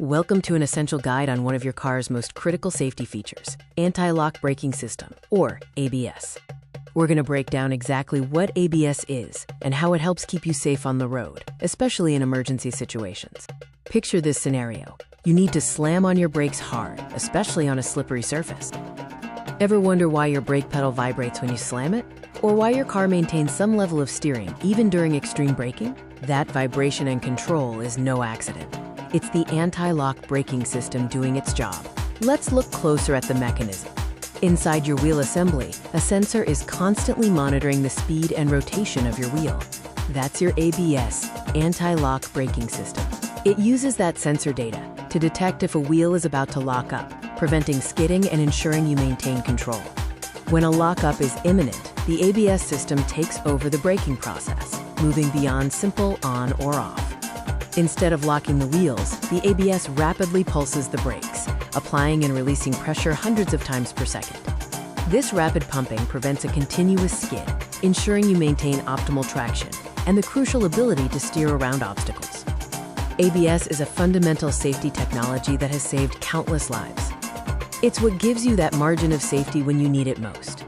Welcome to an essential guide on one of your car's most critical safety features, anti-lock braking system, or ABS. We're going to break down exactly what ABS is and how it helps keep you safe on the road, especially in emergency situations. Picture this scenario. You need to slam on your brakes hard, especially on a slippery surface. Ever wonder why your brake pedal vibrates when you slam it? Or why your car maintains some level of steering even during extreme braking? That vibration and control is no accident. It's the anti-lock braking system doing its job. Let's look closer at the mechanism. Inside your wheel assembly, a sensor is constantly monitoring the speed and rotation of your wheel. That's your ABS, anti-lock braking system. It uses that sensor data to detect if a wheel is about to lock up, preventing skidding and ensuring you maintain control. When a lockup is imminent, the ABS system takes over the braking process, moving beyond simple on or off. Instead of locking the wheels, the ABS rapidly pulses the brakes, applying and releasing pressure hundreds of times per second. This rapid pumping prevents a continuous skid, ensuring you maintain optimal traction and the crucial ability to steer around obstacles. ABS is a fundamental safety technology that has saved countless lives. It's what gives you that margin of safety when you need it most.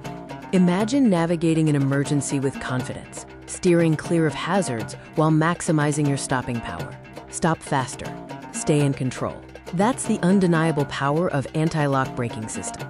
Imagine navigating an emergency with confidence, steering clear of hazards while maximizing your stopping power. Stop faster. Stay in control. That's the undeniable power of anti-lock braking system.